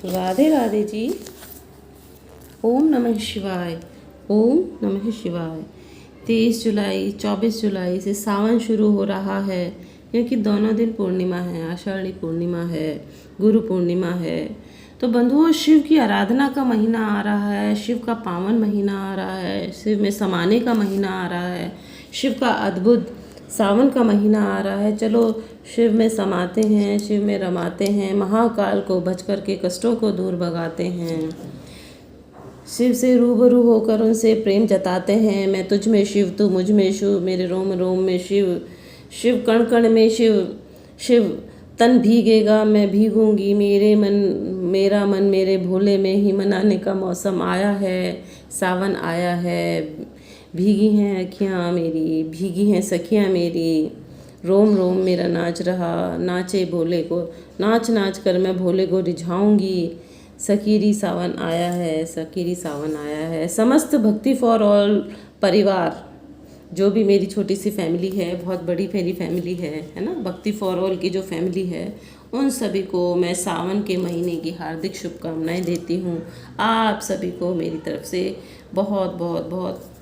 राधे राधे जी। ओम नमः शिवाय। ओम नमः शिवाय। 23 जुलाई 24 जुलाई से सावन शुरू हो रहा है, क्योंकि दोनों दिन पूर्णिमा है। आषाढ़ी पूर्णिमा है, गुरु पूर्णिमा है। तो बंधुओं, शिव की आराधना का महीना आ रहा है, शिव का पावन महीना आ रहा है, शिव में समाने का महीना आ रहा है, शिव का अद्भुत सावन का महीना आ रहा है। चलो शिव में समाते हैं, शिव में रमाते हैं, महाकाल को भज करके कष्टों को दूर भगाते हैं, शिव से रूबरू होकर उनसे प्रेम जताते हैं। मैं तुझ में शिव, तू मुझ में शिव, मेरे रोम रोम में शिव, शिव कण कण में शिव, शिव तन भीगेगा मैं भीगूंगी, मेरा मन मेरे भोले में ही मनाने का मौसम आया है, सावन आया है। भीगी हैं अखियाँ मेरी, भीगी हैं सखियाँ मेरी, रोम रोम मेरा नाच रहा, नाचे भोले को, नाच नाच कर मैं भोले को रिझाऊंगी। सकीरी सावन आया है, सकीरी सावन आया है। समस्त भक्ति फॉर ऑल परिवार, जो भी मेरी छोटी सी फैमिली है, बहुत बड़ी मेरी फैमिली है ना, भक्ति फॉर ऑल की जो फैमिली है, उन सभी को मैं सावन के महीने की हार्दिक शुभकामनाएं देती हूँ। आप सभी को मेरी तरफ से बहुत बहुत बहुत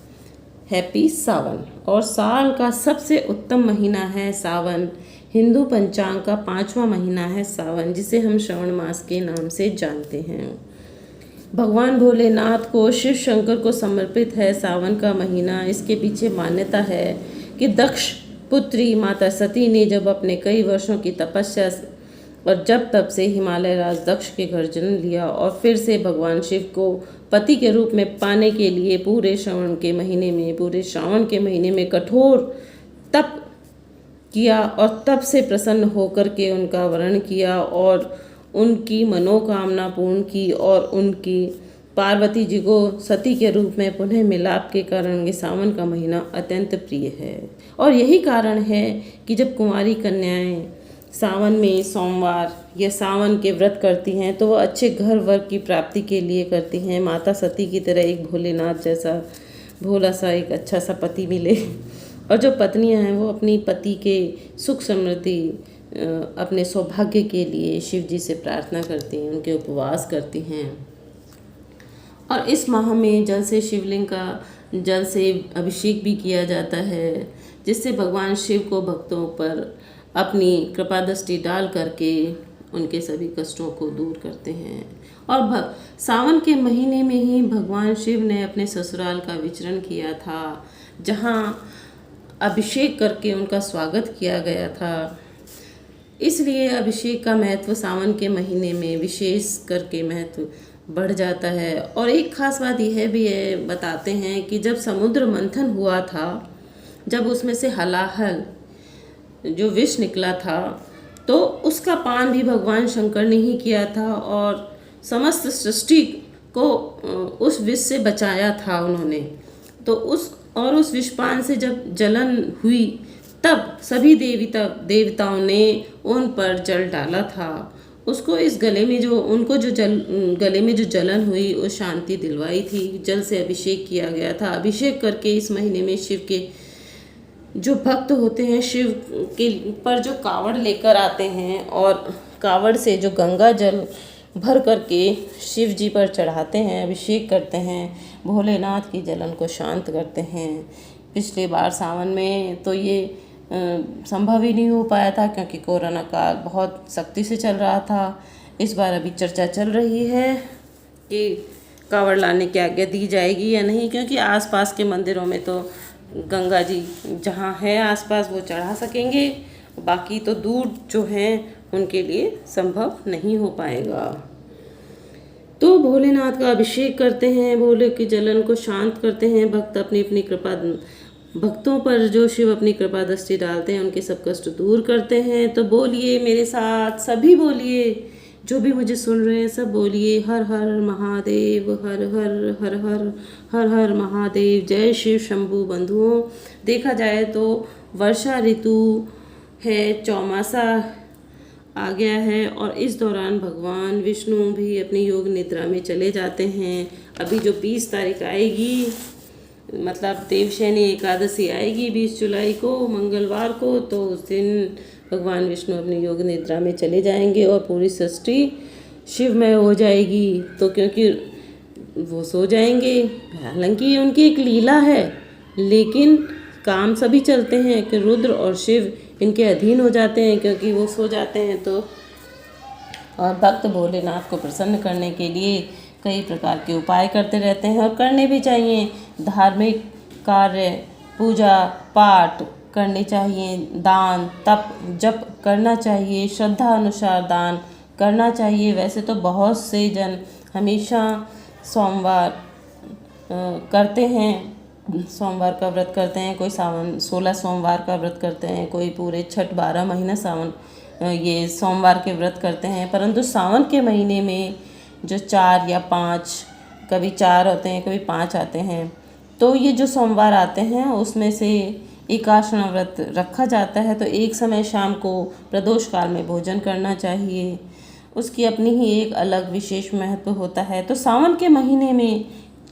हैप्पी सावन। और साल का सबसे उत्तम महीना है सावन। हिंदू पंचांग का 5वां महीना है सावन, जिसे हम श्रवण मास के नाम से जानते हैं। भगवान भोलेनाथ को, शिव शंकर को समर्पित है सावन का महीना। इसके पीछे मान्यता है कि दक्ष पुत्री माता सती ने जब अपने कई वर्षों की तपस्या और जब तब से हिमालय राज दक्ष के घर जन्म लिया और फिर से भगवान शिव को पति के रूप में पाने के लिए पूरे श्रावण के महीने में कठोर तप किया और तब से प्रसन्न होकर के उनका वरण किया और उनकी मनोकामना पूर्ण की और उनकी पार्वती जी को सती के रूप में पुनः मिलाप के कारण ये सावन का महीना अत्यंत प्रिय है। और यही कारण है कि जब कुंवारी कन्याएं सावन में सोमवार या सावन के व्रत करती हैं तो वह अच्छे घर वर्ग की प्राप्ति के लिए करती हैं। माता सती की तरह एक भोलेनाथ जैसा भोला सा एक अच्छा सा पति मिले, और जो पत्नियां हैं वो अपनी पति के सुख समृद्धि, अपने सौभाग्य के लिए शिव जी से प्रार्थना करती हैं, उनके उपवास करती हैं। और इस माह में जल से शिवलिंग का जल से अभिषेक भी किया जाता है, जिससे भगवान शिव को भक्तों पर अपनी कृपा दृष्टि डाल करके उनके सभी कष्टों को दूर करते हैं। और सावन के महीने में ही भगवान शिव ने अपने ससुराल का विचरण किया था, जहाँ अभिषेक करके उनका स्वागत किया गया था। इसलिए अभिषेक का महत्व सावन के महीने में विशेष करके महत्व बढ़ जाता है। और एक खास बात यह भी है, बताते हैं कि जब समुद्र मंथन हुआ था, जब उसमें से हलाहल जो विष निकला था, तो उसका पान भी भगवान शंकर ने ही किया था और समस्त सृष्टि को उस विष से बचाया था उन्होंने। तो उस विषपान से जब जलन हुई, तब सभी देवताओं ने उन पर जल डाला था। उसको इस गले में जो गले में जो जलन हुई, वो शांति दिलवाई थी। जल से अभिषेक किया गया था। अभिषेक करके इस महीने में शिव के जो भक्त होते हैं, शिव के पर जो कावड़ लेकर आते हैं और कावड़ से जो गंगा जल भर करके शिव जी पर चढ़ाते हैं, अभिषेक करते हैं, भोलेनाथ की जलन को शांत करते हैं। पिछले बार सावन में तो ये संभव ही नहीं हो पाया था, क्योंकि कोरोना काल बहुत सख्ती से चल रहा था। इस बार अभी चर्चा चल रही है कि कावड़ लाने की आज्ञा दी जाएगी या नहीं, क्योंकि आसपास के मंदिरों में तो गंगा जी जहाँ है आसपास वो चढ़ा सकेंगे, बाकी तो दूर जो हैं उनके लिए संभव नहीं हो पाएगा। तो भोलेनाथ का अभिषेक करते हैं, भोले की जलन को शांत करते हैं। भक्तों पर जो शिव अपनी कृपा दृष्टि डालते हैं, उनके सब कष्ट दूर करते हैं। तो बोलिए मेरे साथ, सभी बोलिए, जो भी मुझे सुन रहे हैं सब बोलिए, हर हर महादेव, हर हर हर हर हर हर महादेव, जय शिव शंभू। बंधुओं, देखा जाए तो वर्षा ऋतु है, चौमासा आ गया है और इस दौरान भगवान विष्णु भी अपनी योग निद्रा में चले जाते हैं। अभी जो 20 तारीख आएगी, मतलब देवशयनी एकादशी आएगी 20 जुलाई को, मंगलवार को, तो उस दिन भगवान विष्णु अपनी योग निद्रा में चले जाएंगे और पूरी सृष्टि शिवमय हो जाएगी, तो क्योंकि वो सो जाएंगे। हालांकि उनकी एक लीला है, लेकिन काम सभी चलते हैं कि रुद्र और शिव इनके अधीन हो जाते हैं क्योंकि वो सो जाते हैं। तो और भक्त भोलेनाथ को प्रसन्न करने के लिए कई प्रकार के उपाय करते रहते हैं और करने भी चाहिए। धार्मिक कार्य, पूजा पाठ करनी चाहिए, दान तप जप करना चाहिए, श्रद्धा अनुसार दान करना चाहिए। वैसे तो बहुत से जन हमेशा सोमवार करते हैं, सोमवार का व्रत करते हैं, कोई सावन 16 सोमवार का व्रत करते हैं, कोई पूरे छठ 12 महीना सावन ये सोमवार के व्रत करते हैं। परंतु सावन के महीने में जो 4 या 5, कभी 4 होते हैं कभी 5 आते हैं, तो ये जो सोमवार आते हैं उसमें से एकादशी व्रत रखा जाता है। तो एक समय शाम को प्रदोष काल में भोजन करना चाहिए, उसकी अपनी ही एक अलग विशेष महत्व होता है। तो सावन के महीने में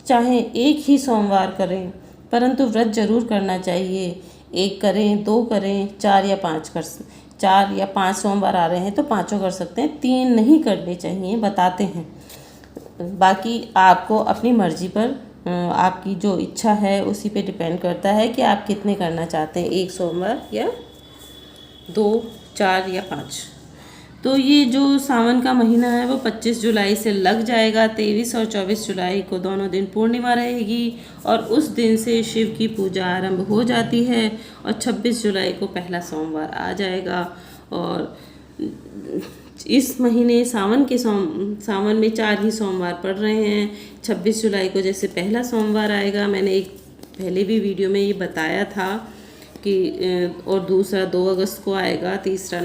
चाहे एक ही सोमवार करें, परंतु व्रत जरूर करना चाहिए। 1 करें, 2 करें, 4 या 5 4 या 5 सोमवार आ रहे हैं तो 5 कर सकते हैं, 3 नहीं करने चाहिए, बताते हैं। बाकी आपको अपनी मर्जी पर, आपकी जो इच्छा है उसी पे डिपेंड करता है कि आप कितने करना चाहते हैं, 1 सोमवार या 2, 4 या 5। तो ये जो सावन का महीना है वो 25 जुलाई से लग जाएगा। 23 और 24 जुलाई को दोनों दिन पूर्णिमा रहेगी और उस दिन से शिव की पूजा आरंभ हो जाती है और 26 जुलाई को पहला सोमवार आ जाएगा। और इस महीने सावन में 4 ही सोमवार पड़ रहे हैं। 26 जुलाई को जैसे पहला सोमवार आएगा, मैंने एक पहले भी वीडियो में ये बताया था कि और दूसरा 2 अगस्त को आएगा, तीसरा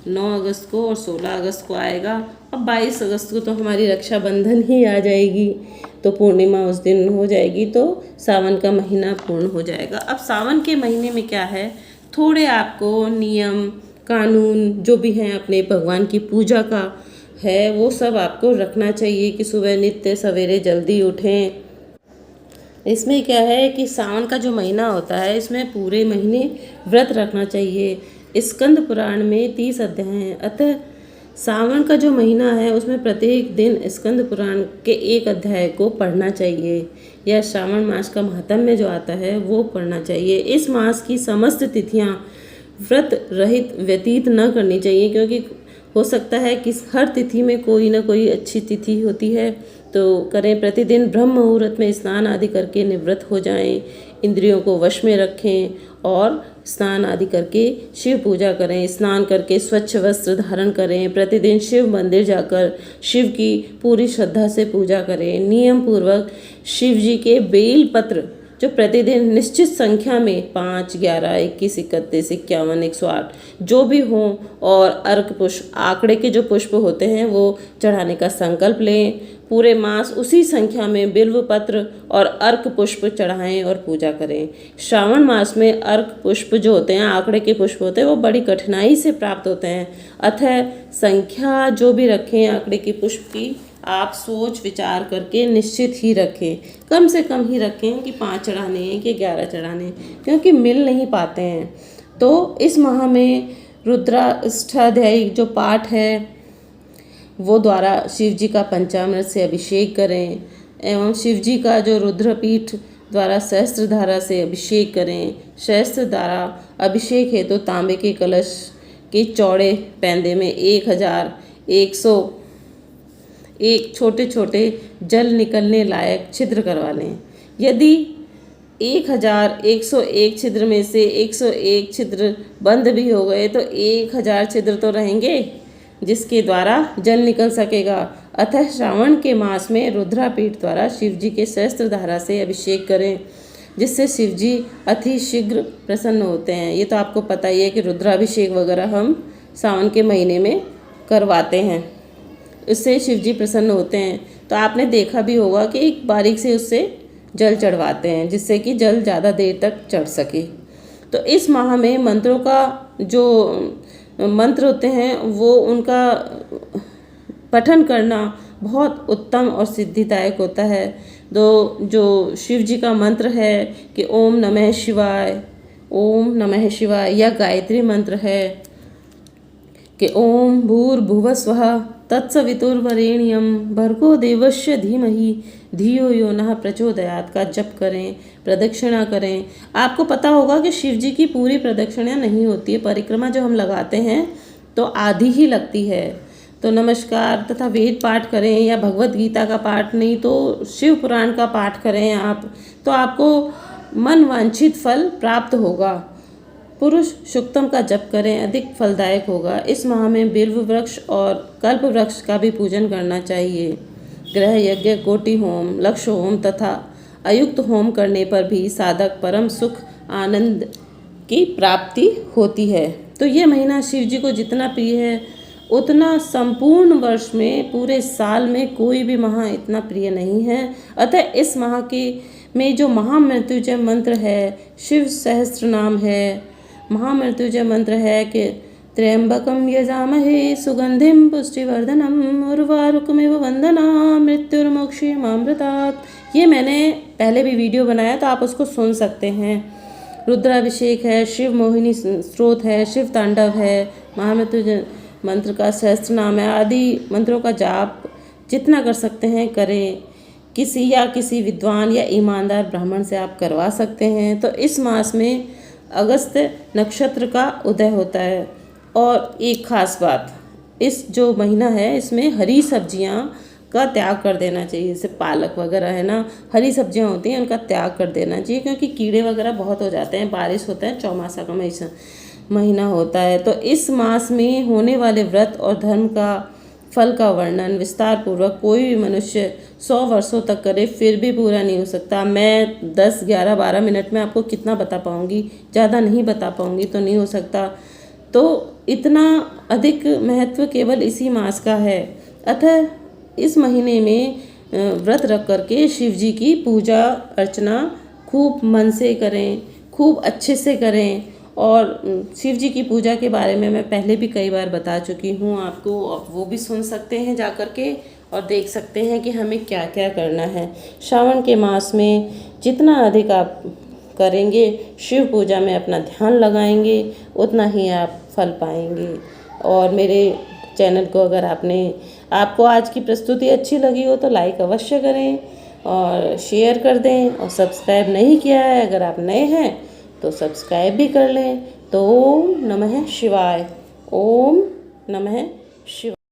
9 अगस्त को और 16 अगस्त को आएगा। अब 22 अगस्त को तो हमारी रक्षाबंधन ही आ जाएगी, तो पूर्णिमा उस दिन हो जाएगी, तो सावन का महीना पूर्ण हो जाएगा। अब सावन के महीने में क्या है, थोड़े आपको नियम कानून जो भी हैं अपने भगवान की पूजा का है वो सब आपको रखना चाहिए कि सुबह नित्य सवेरे जल्दी उठें। इसमें क्या है कि सावन का जो महीना होता है इसमें पूरे महीने व्रत रखना चाहिए। स्कंद पुराण में 30 अध्याय हैं, अतः सावन का जो महीना है उसमें प्रत्येक दिन स्कंद पुराण के 1 अध्याय को पढ़ना चाहिए, या श्रावण मास का महात्म्य जो आता है वो पढ़ना चाहिए। इस मास की समस्त तिथियां व्रत रहित व्यतीत न करनी चाहिए, क्योंकि हो सकता है कि हर तिथि में कोई ना कोई अच्छी तिथि होती है, तो करें। प्रतिदिन ब्रह्म मुहूर्त में स्नान आदि करके निवृत्त हो जाएं, इंद्रियों को वश में रखें और स्नान आदि करके शिव पूजा करें। स्नान करके स्वच्छ वस्त्र धारण करें। प्रतिदिन शिव मंदिर जाकर शिव की पूरी श्रद्धा से पूजा करें। नियम पूर्वक शिव जी के बेल पत्र जो प्रतिदिन निश्चित संख्या में 5, 11, 21, 31, 51, 108 जो भी हों, और अर्क पुष्प, आंकड़े के जो पुष्प होते हैं वो चढ़ाने का संकल्प लें। पूरे मास उसी संख्या में बिल्व पत्र और अर्क पुष्प चढ़ाएं और पूजा करें। श्रावण मास में अर्क पुष्प जो होते हैं, आंकड़े के पुष्प होते हैं, वो बड़ी कठिनाई से प्राप्त होते हैं, अतः संख्या जो भी रखें आंकड़े के पुष्प की आप सोच विचार करके निश्चित ही रखें। कम से कम ही रखें कि 5 चढ़ाने हैं कि 11 चढ़ाने हैं, क्योंकि मिल नहीं पाते हैं। तो इस माह में रुद्राष्टाध्यायी जो पाठ है वो द्वारा शिव जी का पंचामृत से अभिषेक करें, एवं शिव जी का जो रुद्रपीठ द्वारा सहस्त्रधारा से अभिषेक करें। सहस्त्रधारा अभिषेक है तो तांबे के कलश के चौड़े पैंदे में 1101 छोटे छोटे जल निकलने लायक छिद्र करवा लें। यदि 1101 छिद्र में से 101 छिद्र बंद भी हो गए तो 1000 छिद्र तो रहेंगे जिसके द्वारा जल निकल सकेगा। अतः श्रावण के मास में रुद्रापीठ द्वारा शिव जी के सहस्त्रधारा से अभिषेक करें, जिससे शिव जी अति शीघ्र प्रसन्न होते हैं। ये तो आपको पता ही है कि रुद्राभिषेक वगैरह हम सावन के महीने में करवाते हैं, इससे शिव जी प्रसन्न होते हैं। तो आपने देखा भी होगा कि एक बारीक से उससे जल चढ़वाते हैं, जिससे कि जल ज़्यादा देर तक चढ़ सके। तो इस माह में मंत्रों का जो मंत्र होते हैं वो उनका पठन करना बहुत उत्तम और सिद्धिदायक होता है। जो शिव जी का मंत्र है कि ओम नमः शिवाय, ओम नमः शिवाय, या गायत्री मंत्र है कि ओम भूर्भुवः स्वः तत्सवितुर्वरेण्यम भर्गो देवस्य धीमहि धियो यो नः प्रचोदयात् का जप करें, प्रदक्षिणा करें। आपको पता होगा कि शिव जी की पूरी प्रदक्षिणा नहीं होती है, परिक्रमा जो हम लगाते हैं तो आधी ही लगती है। तो नमस्कार तथा वेद पाठ करें या भगवत गीता का पाठ, नहीं तो शिव पुराण का पाठ करें आप, तो आपको मन वांछित फल प्राप्त होगा। पुरुष शुक्तम का जप करें, अधिक फलदायक होगा। इस माह में बिल्व वृक्ष और कल्प वृक्ष का भी पूजन करना चाहिए। ग्रह यज्ञ, कोटि होम, लक्ष्य होम तथा अयुक्त होम करने पर भी साधक परम सुख आनंद की प्राप्ति होती है। तो ये महीना शिव जी को जितना प्रिय है उतना संपूर्ण वर्ष में, पूरे साल में कोई भी माह इतना प्रिय नहीं है। अतः इस माह के में जो महामृत्युंजय मंत्र है, शिव सहस्त्र नाम है, महामृत्युंजय मंत्र है कि त्र्यंबकम यजामहे सुगंधिम पुष्टिवर्धनम उर्वारुकमिव वंदना मृत्युर्मोक्षयमामृतात्। ये मैंने पहले भी वीडियो बनाया तो आप उसको सुन सकते हैं। रुद्राभिषेक है, शिव मोहिनी स्त्रोत है, शिव तांडव है, महामृत्युंजय मंत्र का सहस्त्र नाम है, आदि मंत्रों का जाप जितना कर सकते हैं करें। किसी विद्वान या ईमानदार ब्राह्मण से आप करवा सकते हैं। तो इस मास में अगस्त नक्षत्र का उदय होता है। और एक खास बात, इस जो महीना है इसमें हरी सब्जियां का त्याग कर देना चाहिए। जैसे पालक वगैरह है ना, हरी सब्जियां होती हैं उनका त्याग कर देना चाहिए, क्योंकि कीड़े वगैरह बहुत हो जाते हैं, बारिश होता है, चौमासा का महीना होता है। तो इस मास में होने वाले व्रत और धर्म का फल का वर्णन विस्तार पूर्वक कोई भी मनुष्य 100 वर्षों तक करे फिर भी पूरा नहीं हो सकता। मैं 10, 11, 12 मिनट में आपको कितना बता पाऊँगी, ज़्यादा नहीं बता पाऊँगी, तो नहीं हो सकता। तो इतना अधिक महत्व केवल इसी मास का है। अतः इस महीने में व्रत रख करके शिव जी की पूजा अर्चना खूब मन से करें, खूब अच्छे से करें। और शिव जी की पूजा के बारे में मैं पहले भी कई बार बता चुकी हूँ आपको, वो भी सुन सकते हैं जा कर के और देख सकते हैं कि हमें क्या क्या करना है। श्रावण के मास में जितना अधिक आप करेंगे, शिव पूजा में अपना ध्यान लगाएंगे, उतना ही आप फल पाएंगे। और मेरे चैनल को अगर आपको आज की प्रस्तुति अच्छी लगी हो तो लाइक अवश्य करें और शेयर कर दें। और सब्सक्राइब नहीं किया है, अगर आप नए हैं तो सब्सक्राइब भी कर लें। तो ओम नमः शिवाय, ओम नमः शिवाय।